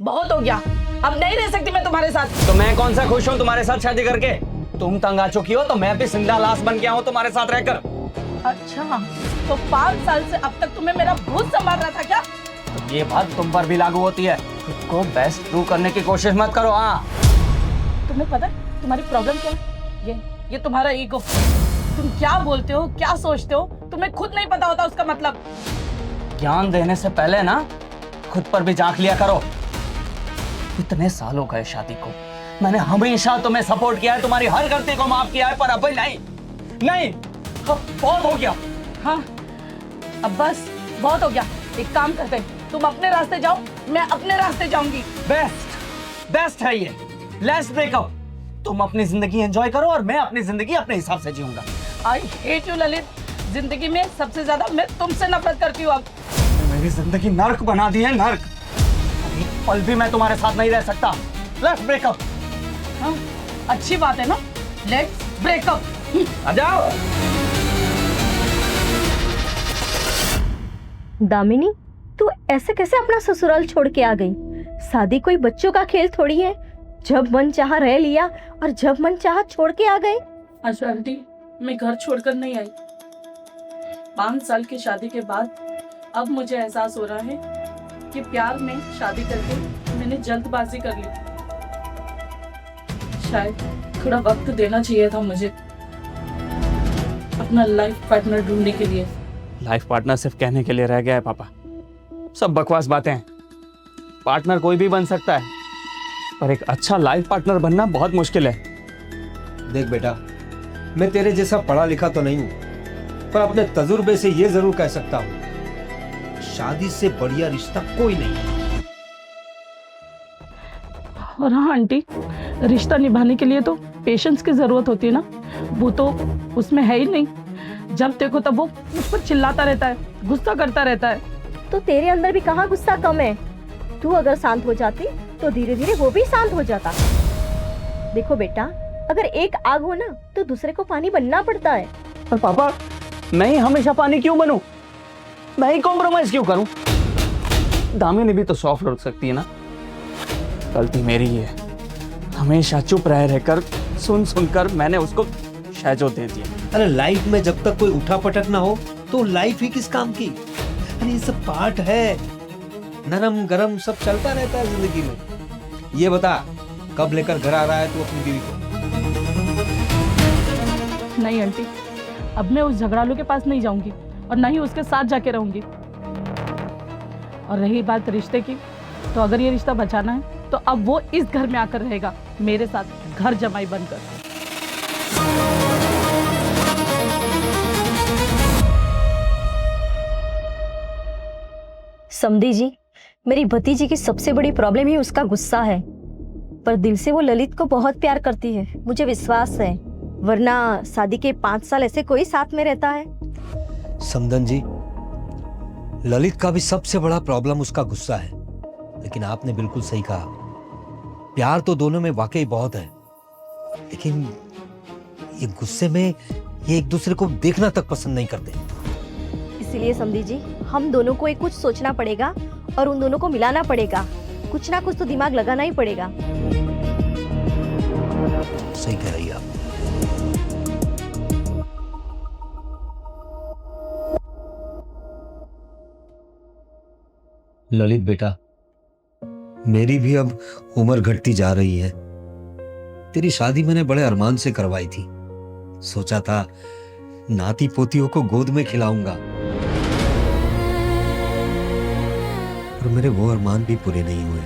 बहुत हो गया, अब नहीं रह सकती मैं तुम्हारे साथ। तो मैं कौन सा खुश हूँ तुम्हारे साथ शादी करके? तुम तंग आ चुकी हो तो मैं भी जिंदा लाश बन गया हूँ तुम्हारे साथ रहकर। अच्छा, तो 5 साल से अब तक तुम्हें मेरा भूत संभाल रहा था क्या? तो ये बात तुम पर भी लागू होती है। खुद को बेस्ट प्रूव करने की कोशिश मत करो। हाँ, तुम्हें पता है तुम्हारी प्रॉब्लम क्या है? ये तुम्हारा ईगो। तुम क्या बोलते हो, क्या सोचते हो, तुम्हें खुद नहीं पता होता उसका मतलब। ज्ञान देने से पहले ना खुद पर भी झांक लिया करो। इतने साल हो गए शादी को, मैंने हमेशा तुम्हें सपोर्ट किया है, तुम्हारी हर गलती को माफ किया है, पर अब नहीं नहीं, अब बहुत हो गया। हाँ, अब बस बहुत हो गया। एक काम करते हैं, तुम अपने रास्ते जाओ, मैं अपने रास्ते जाऊंगी। बेस्ट है ये। Let's breakup. तुम अपनी जिंदगी एंजॉय करो और मैं अपनी जिंदगी अपने हिसाब से जीऊंगा। I hate you Lalit. जिंदगी में सबसे ज्यादा मैं तुमसे नफरत करती हूँ। अब मेरी जिंदगी नर्क बना दी है, नर्क। एक पल भी मैं तुम्हारे साथ नहीं रह सकता। Let's breakup. हाँ, अच्छी बात है ना, लेट्स ब्रेकअप। आ जाओ। दामिनी, तू ऐसे कैसे अपना ससुराल छोड़ के आ गई? शादी कोई बच्चों का खेल थोड़ी है। जब मन चाहा रह लिया और जब मन चाहा छोड़ के आ गए। अच्छा आंटी, मैं घर छोड़कर नहीं आई। 5 साल की शादी के बाद अब मुझे एहसास हो रहा है कि प्यार में शादी करके मैंने जल्दबाजी कर ली। शायद थोड़ा वक्त देना चाहिए था मुझे अपना लाइफ पार्टनर ढूंढने के लिए। लाइफ पार्टनर सिर्फ कहने के लिए रह गया है पापा। सब बकवास बातें हैं। पार्टनर कोई भी बन सकता है, पर एक अच्छा लाइफ पार्टनर बनना बहुत मुश्किल है। देख बेटा, मैं तेरे जैसा पढ़ा लिखा तो नहीं हूं, पर अपने तजुर्बे से ये जरूर कह सकता हूं, शादी से बढ़िया रिश्ता कोई नहीं है। और हाँ आंटी, रिश्ता निभाने के लिए तो पेशेंस की जरूरत होती है ना, वो तो उसमें है ही नहीं। जब देखो तब वो मुझ पर चिल्लाता रहता है, गुस्सा करता रहता है। तो तेरे अंदर भी कहाँ गुस्सा कम है? तू अगर शांत हो जाती तो धीरे धीरे वो भी शांत हो जाता। देखो बेटा, अगर एक आग हो ना तो दूसरे को पानी बनना पड़ता है। पर पापा, मैं ही हमेशा पानी क्यों बनूं? मैं ही कॉम्प्रोमाइज क्यों करूं? दामिनी भी तो सॉफ्ट हो सकती है ना। गलती मेरी ही है। हमेशा चुप रहकर सुन सुनकर मैंने उसको शहजो दे दिया। अरे लाइफ में जब तक कोई उठा पटक ना हो तो लाइफ ही किस काम की? अरे ये सब पार्ट है, नरम गरम सब चलता रहता है जिंदगी में। ये बता, कब लेकर घर आ रहा है तू अपनी बीवी को? नहीं आंटी, अब मैं उस झगड़ालू के पास नहीं जाऊंगी और ना ही उसके साथ जाके रहूंगी। और रही बात रिश्ते की, तो अगर ये रिश्ता बचाना है तो अब वो इस घर में आकर रहेगा मेरे साथ, घर जमाई बनकर। समधी जी, मेरी भतीजी की सबसे बड़ी प्रॉब्लम ही उसका गुस्सा है, पर दिल से वो ललित को बहुत प्यार करती है, मुझे विश्वास है। वरना शादी के 5 साल ऐसे कोई साथ में रहता है? समधन जी, ललित का भी सबसे बड़ा प्रॉब्लम उसका गुस्सा है, लेकिन आपने बिल्कुल सही कहा। प्यार तो दोनों में वाकई बहुत है, लेकिन ये गुस्से में ये एक दूसरे को देखना तक पसंद नहीं करते। इसीलिए समधी जी, हम दोनों को एक कुछ सोचना पड़ेगा और उन दोनों को मिलाना पड़ेगा। कुछ ना कुछ तो दिमाग लगाना ही पड़ेगा। सही कह रही है आप। ललित बेटा, मेरी भी अब उम्र घटती जा रही है। तेरी शादी मैंने बड़े अरमान से करवाई थी। सोचा था नाती पोतियों को गोद में खिलाऊंगा, और मेरे वो अरमान भी पूरे नहीं हुए।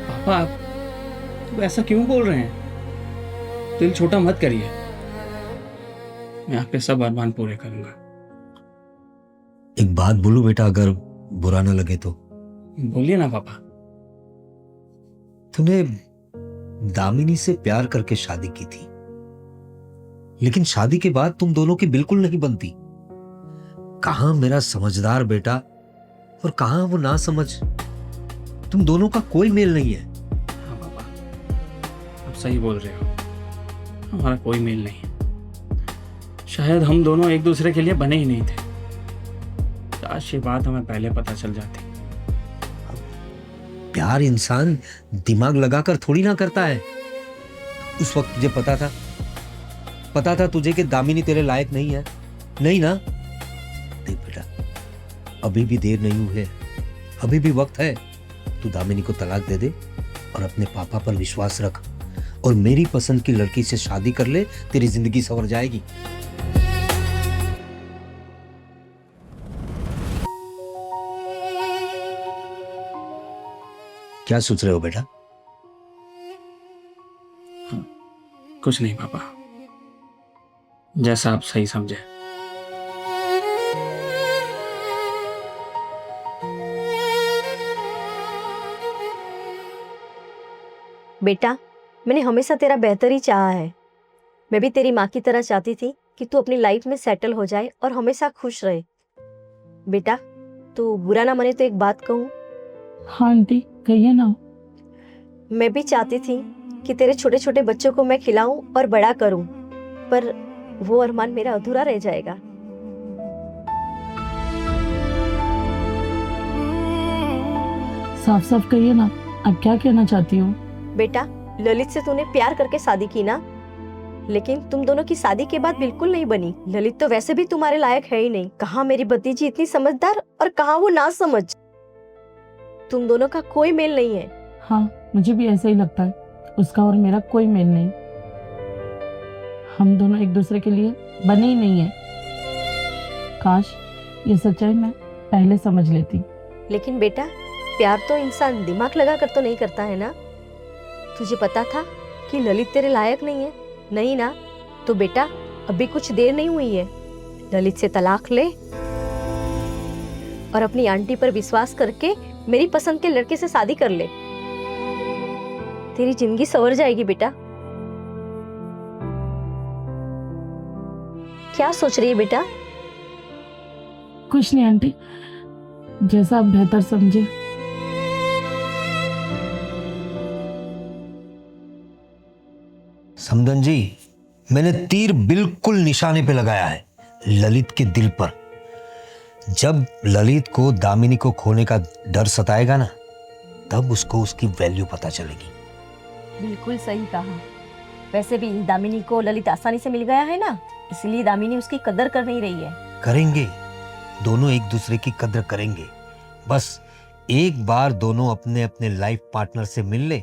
पापा, आप ऐसा क्यों बोल रहे हैं? दिल छोटा मत करिए। मैं आपके सब अरमान पूरे करूंगा। एक बात बोलूं बेटा, अगर बुरा ना लगे तो? बोलिए ना पापा। तूने दामिनी से प्यार करके शादी की थी, लेकिन शादी के बाद तुम दोनों की बिल्कुल नहीं बनती। कहां मेरा समझदार बेटा और कहां वो ना समझ। तुम दोनों का कोई मेल नहीं है। हाँ पापा, आप सही बोल रहे हो। हमारा कोई मेल नहीं है। शायद हम दोनों एक दूसरे के लिए बने ही नहीं थे। काश ये बात हमें पहले पता चल जाती। प्यार इंसान दिमाग लगाकर थोड़ी ना करता है। उस वक्त मुझे पता था तुझे कि दामिनी तेरे लायक नहीं है, नहीं ना? देख बेटा, अभी भी देर नहीं हुई है, अभी भी वक्त है। तू दामिनी को तलाक दे दे और अपने पापा पर विश्वास रख और मेरी पसंद की लड़की से शादी कर ले, तेरी जिंदगी संवर जाएगी। क्या सोच रहे हो बेटा? कुछ नहीं पापा, जैसा आप सही समझे। बेटा, मैंने हमेशा तेरा बेहतर ही चाहा है। मैं भी तेरी माँ की तरह चाहती थी कि तू अपनी लाइफ में सेटल हो जाए और हमेशा खुश रहे। बेटा, तू बुरा ना माने तो एक बात कहूँ। हाँ आंटी, कहिए ना। मैं भी चाहती थी कि तेरे छोटे छोटे बच्चों को मैं खिलाऊं और बड़ा करूं, पर वो अरमान मेरा अधूरा रह जाएगा। साफ साफ कहिए ना, आप क्या कहना चाहती हो? बेटा, ललित से तूने प्यार करके शादी की ना, लेकिन तुम दोनों की शादी के बाद बिल्कुल नहीं बनी। ललित तो वैसे भी तुम्हारे लायक है ही नहीं। कहाँ मेरी भतीजी इतनी समझदार और कहाँ वो ना समझ। तुम दोनों का कोई मेल नहीं है। हाँ, मुझे भी ऐसा ही लगता है। उसका और मेरा कोई मेल नहीं। हम दोनों एक दूसरे के लिए बने ही नहीं है। काश ये सच्चाई मैं पहले समझ लेती। लेकिन बेटा, प्यार तो इंसान दिमाग लगा कर तो नहीं करता है ना। तुझे पता था कि ललित तेरे लायक नहीं है, नहीं ना? तो बेटा, अभी कुछ देर नहीं हुई है। ललित से तलाक ले और अपनी आंटी पर विश्वास करके मेरी पसंद के लड़के से शादी कर ले। तेरी जिंदगी संवर जाएगी बेटा। क्या सोच रही है बेटा? कुछ नहीं आंटी, जैसा आप बेहतर समझे। समदन जी, मैंने तीर बिल्कुल निशाने पे लगाया है, ललित के दिल पर। जब ललित को दामिनी को खोने का डर सताएगा ना, तब उसको उसकी वैल्यू पता चलेगी। बिल्कुल सही कहा। वैसे भी दामिनी को ललित आसानी से मिल गया है ना, इसलिए दामिनी उसकी कदर कर नहीं रही है। करेंगे, दोनों एक दूसरे की कदर करेंगे। बस एक बार दोनों अपने अपने लाइफ पार्टनर से मिल ले,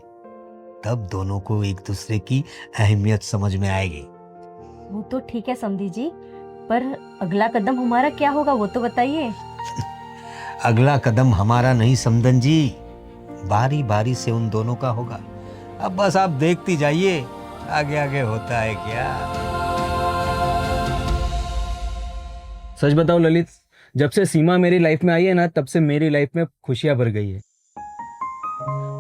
तब दोनों को एक दूसरे की अहमियत समझ में आएगी। वो तो ठीक है समधी जी, पर अगला कदम हमारा क्या होगा वो तो बताइए। अगला कदम हमारा नहीं समदन जी, बारी बारी से उन दोनों का होगा। अब बस आप देखती जाइए आगे आगे होता है क्या। सच बताओ ललित, जब से सीमा मेरी लाइफ में आई है ना, तब से मेरी लाइफ में खुशियां भर गई है।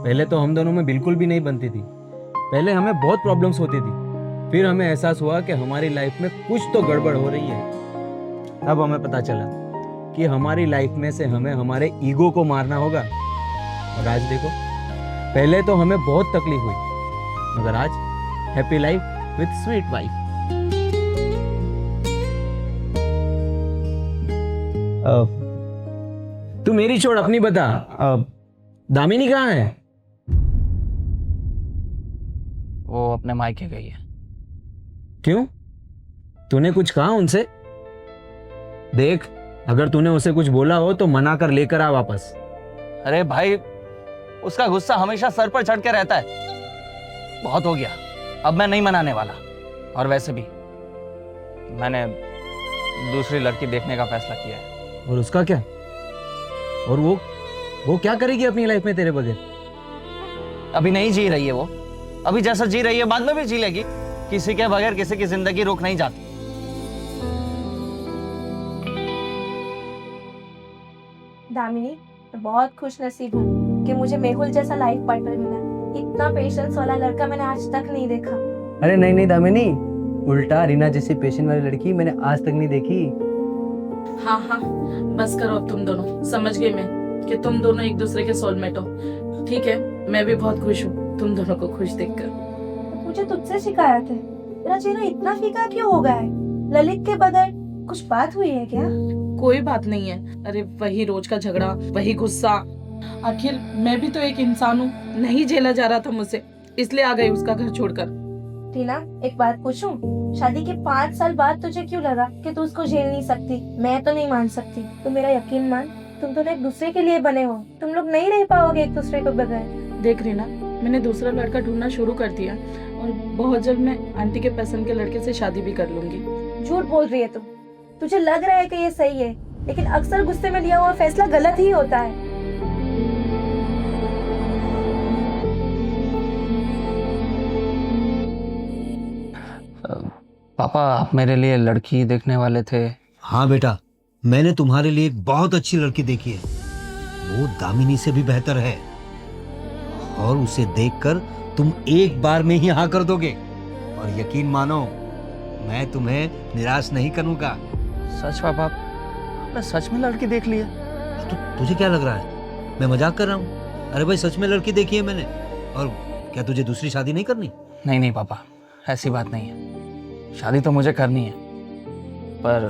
पहले तो हम दोनों में बिल्कुल भी नहीं बनती थी। पहले हमें बहुत प्रॉब्लम्स होती थी। फिर हमें एहसास हुआ कि हमारी लाइफ में कुछ तो गड़बड़ हो रही है। तब हमें पता चला कि हमारी लाइफ में से हमें हमारे ईगो को मारना होगा। और आज देखो, पहले तो हमें बहुत तकलीफ हुई, मगर आज happy life with sweet wife. तू मेरी छोड़, अपनी बता। दामिनी कहाँ है? वो अपने मायके गई है। क्यों? तूने कुछ कहा उनसे? देख, अगर तूने उसे कुछ बोला हो तो मना कर लेकर आ वापस। अरे भाई, उसका गुस्सा हमेशा सर पर चढ़ के रहता है। बहुत हो गया, अब मैं नहीं मनाने वाला। और वैसे भी मैंने दूसरी लड़की देखने का फैसला किया है। और उसका क्या? और वो क्या करेगी अपनी लाइफ में तेरे बगैर? अभी नहीं जी रही है वो, अभी जैसा जी रही है बाद में भी जी लेगी। किसी के बगैर किसी की जिंदगी रुक नहीं जाती। दामिनी, मैं बहुत खुश नसीब हूँ कि मुझे मेहुल जैसा लाइफ पार्टनर मिला। इतना पेशेंस वाला लड़का मैंने आज तक नहीं देखा। अरे नहीं नहीं दामिनी, उल्टा रीना जैसी पेशेंट वाली लड़की मैंने आज तक नहीं देखी। हाँ हाँ, बस करो अब तुम दोनों। समझ गई मैं कि तुम दोनों एक दूसरे के सोलमेट हो। ठीक है, मैं भी बहुत खुश हूँ तुम दोनों को खुश देखकर। मुझे तुझसे शिकायत है, तेरा चेहरा इतना फीका क्यों हो गया है? ललित के बगैर कुछ बात हुई है क्या? कोई बात नहीं है। अरे वही रोज का झगड़ा, वही गुस्सा। आखिर मैं भी तो एक इंसान हूँ, नहीं झेला जा रहा था मुझसे, इसलिए आ गई उसका घर छोड़कर। टीना, एक बात पूछूं? शादी के 5 साल बाद तुझे क्यों लगा कि तू उसको झेल नहीं सकती? मैं तो नहीं मान सकती। तू मेरा यकीन मान, तुम दोनों एक दूसरे के लिए बने हो। तुम लोग नहीं रह पाओगे एक दूसरे को बगैर। देख रीना, मैंने दूसरा लड़का ढूंढना शुरू कर दिया और बहुत जल्द मैं आंटी के पसंद के लड़के से शादी भी कर लूंगी। झूठ बोल रही है तुम। तुझे लग रहा है कि ये सही है, लेकिन अक्सर गुस्से में लिया हुआ फैसला गलत ही होता है। पापा, आप मेरे लिए लड़की देखने वाले थे। हाँ बेटा, मैंने तुम्हारे लिए एक बहुत अच्छी लड़की देखी है। वो दामिनी से भी बेहतर है और उसे देखकर तुम एक बार में ही हाँ कर दोगे। और यकीन मानो, मैं तुम्हें निराश नहीं करूंगा। सच पापा, आपने सच में लड़की देख ली है? तुझे क्या लग रहा है मैं मजाक कर रहा हूँ? अरे भाई, सच में लड़की देखी है मैंने। और क्या तुझे दूसरी शादी नहीं करनी? नहीं नहीं पापा, ऐसी बात नहीं है। शादी तो मुझे करनी है, पर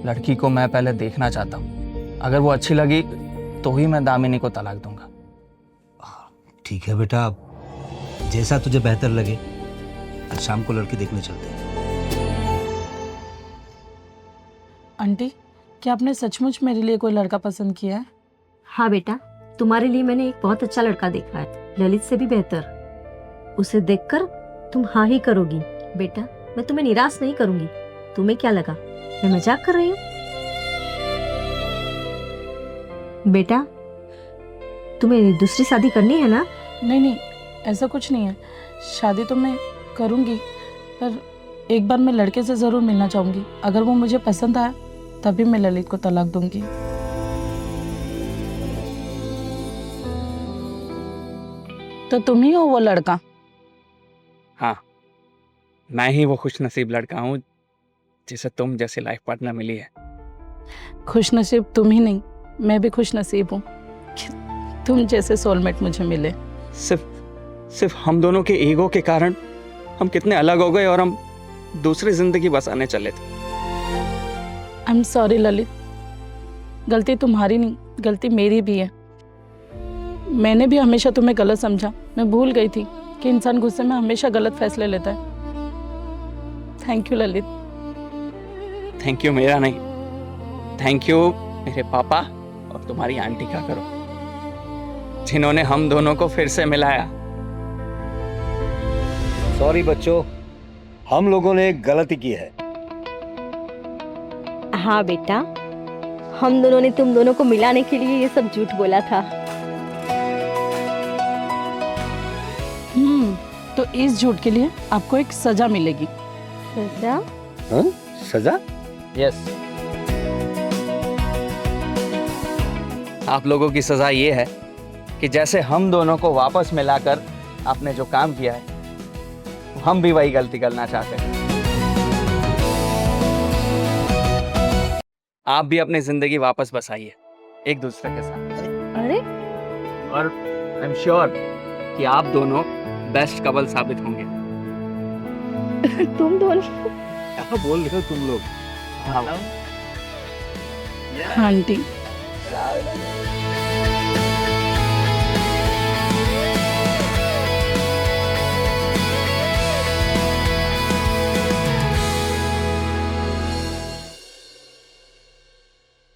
लड़की को मैं पहले देखना चाहता हूँ। अगर वो अच्छी लगी तो ही मैं दामिनी को तलाक दूंगा। ठीक है बेटा, जैसा तुझे बेहतर लगे। आज शाम को लड़की देखने चलते हैं। आंटी, क्या आपने सचमुच मेरे लिए कोई लड़का पसंद किया है? हाँ बेटा, तुम्हारे लिए मैंने एक बहुत अच्छा लड़का देखा है, ललित से भी बेहतर। उसे देखकर तुम हाँ ही करोगी। बेटा, मैं तुम्हें निराश नहीं करूंगी। तुम्हें क्या लगा मैं मजाक कर रही हूँ? बेटा, तुम्हें दूसरी शादी करनी है ना? नहीं नहीं, ऐसा कुछ नहीं है। शादी तो मैं करूंगी, पर एक बार मैं लड़के से ज़रूर मिलना चाहूँगी। अगर वो मुझे पसंद आया तभी मैं ललित को तलाक दूंगी। तो तुम ही हो वो लड़का? हाँ, मैं ही वो खुश नसीब लड़का हूँ जिसे तुम जैसे लाइफ पार्टनर मिली है। खुश नसीब तुम ही नहीं, मैं भी खुश नसीब हूँ कि तुम जैसे सोलमेट मुझे मिले। सिर्फ हम दोनों के ईगो के कारण हम कितने अलग हो गए और हम दूसरी जिंदगी बसाने चले थे। आई एम सॉरी ललित, गलती तुम्हारी नहीं, गलती मेरी भी है। मैंने भी हमेशा तुम्हें गलत समझा। मैं भूल गई थी कि इंसान गुस्से में हमेशा गलत फैसले लेता है। Thank you Lalit. Thank you मेरा नहीं, थैंक यू मेरे पापा और तुम्हारी आंटी का करो, जिन्होंने हम दोनों को फिर से मिलाया। सॉरी बच्चों, हम लोगों ने एक गलती की है। हाँ बेटा, हम दोनों ने तुम दोनों को मिलाने के लिए ये सब झूठ बोला था। तो इस झूठ के लिए आपको एक सजा मिलेगी। सजा? हाँ? सजा? यस, आप लोगों की सजा ये है कि जैसे हम दोनों को वापस मिलाकर आपने जो काम किया है, हम भी वही गलती करना चाहते हैं। आप भी अपनी जिंदगी वापस बसाइए एक दूसरे के साथ। अरे और आई एम श्योर कि आप दोनों बेस्ट कपल साबित होंगे। तुम दोनों? क्या बोल रहे हो तुम लोग? हाँ आंटी।